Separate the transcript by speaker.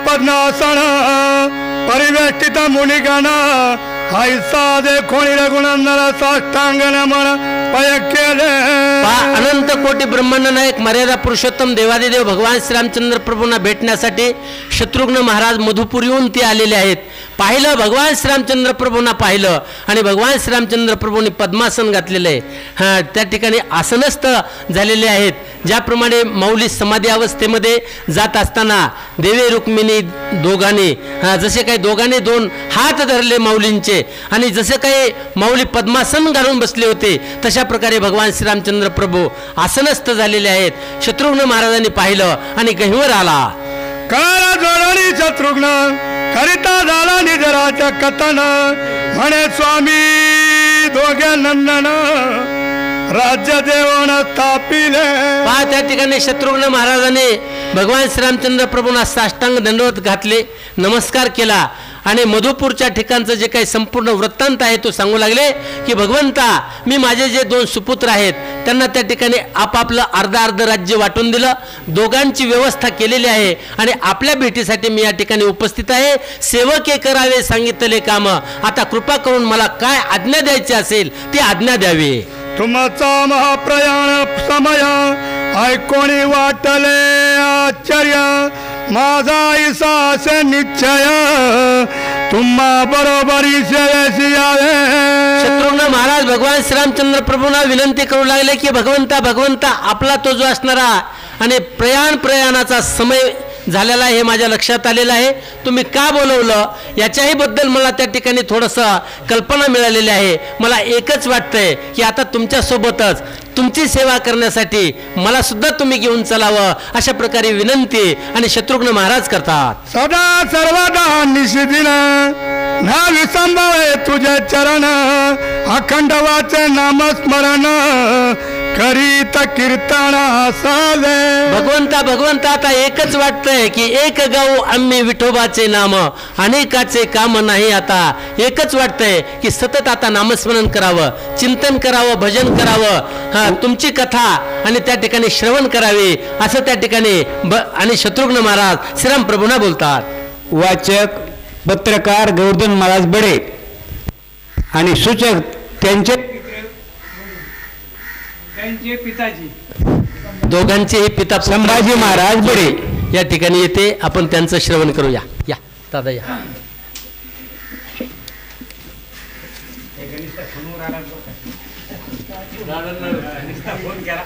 Speaker 1: पद्मासन परिवेष्टित मुनिगण ऐसा देखोणी रघुनंदन साष्टांग नमन पय केले.
Speaker 2: अनंत कोटी ब्रह्मांड नायक मर्यादा पुरुषोत्तम देवादिदेव भगवान श्रीरामचंद्र प्रभूंना भेटण्यासाठी शत्रुघ्न महाराज मधुपुरीहून ते आलेले आहेत. पाहिलं भगवान श्रीरामचंद्र प्रभूंना पाहिलं आणि भगवान श्रीरामचंद्र प्रभूंनी पद्मासन घातलेलं आहे. हां, त्या ठिकाणी आसनस्थ झालेले आहेत. ज्याप्रमाणे माऊली समाधी अवस्थेमध्ये जात असताना देवी रुक्मिणी दोघांनी जसे काही दोघांनी दोन हात धरले माऊलींचे आणि जसे काही माऊली पद्मासन घालून बसले होते तशा प्रकारे भगवान श्रीरामचंद्र प्रभू आसनस्थ झालेले आहेत. शत्रुघ्न महाराजांनी पाहिलं आणि गहिवर आला.
Speaker 1: काळा जोडणी शत्रुघ्न करिता झाला निजराच्या कथन म्हणे स्वामी दोघे नंदन राज्य देवण स्थापिले.
Speaker 2: पहा, त्या ठिकाणी शत्रुघ्न महाराजांनी भगवान श्रीरामचंद्र प्रभूंना साष्टांग दंडवत घातले, नमस्कार केला आणि मधुपूरच्या ठिकाणचं जे काही संपूर्ण वृत्तांत आहे तो सांगू लागले की भगवंता, मी माझे जे दोन सुपुत्र आहेत त्यांना त्या ठिकाणी आपापलं अर्ध राज्य वाटून दिलं, दोघांची व्यवस्था केलेली आहे आणि आपल्या भेटीसाठी मी या ठिकाणी उपस्थित आहे. सेवके करावे सांगितले काम, आता कृपा करून मला काय आज्ञा द्यायची असेल ती आज्ञा द्यावी.
Speaker 1: तुमचा महाप्रयाण समय ऐकोणी वाटले आश्चर्य माझा ईसासे निश्चय तुम्हा बरोबरी सेवेसी यावे.
Speaker 2: शत्रुघ्न महाराज भगवान श्रीरामचंद्र प्रभूंना विनंती करू लागले की भगवंता आपला तो जो असणारा आणि प्रयाणाचा समय झालेला हे माझ्या लक्षात आलेलं आहे. तुम्ही का बोलवलं याच्याही बद्दल मला त्या ठिकाणी थोडंसं कल्पना मिळालेली आहे. मला एकच वाटतंय की आता तुमच्यासोबतच तुमची सेवा करण्यासाठी मला सुद्धा तुम्ही घेऊन चलावं अशा प्रकारे विनंती आणि शत्रुघ्न महाराज करतात.
Speaker 1: सदा सर्वदा निशिदिन ना विसंभावे तुझे चरण अखंड वाचे नामस्मरण करीत कीर्तन सावे.
Speaker 2: भगवंता आता एकच वाटतंय की एक गाऊ आम्ही विठोबाचे नाम अनेकाचे काम नाही. आता एकच वाटतंय की सतत आता नामस्मरण करावं, चिंतन करावं, भजन करावं, तुमची कथा आणि त्या ठिकाणी श्रवण करावे असं त्या ठिकाणी आणि शत्रुघ्न महाराज श्रीराम प्रभूंना बोलतात.
Speaker 3: वाचक पत्रकार गोवर्धन महाराज बडे आणि सूचक त्यांचे पिताजी
Speaker 2: दोघांचेही पिता
Speaker 3: संभाजी महाराज बडे
Speaker 2: या ठिकाणी येते. आपण त्यांचं श्रवण करूया. या दादा या.
Speaker 4: फोन करा.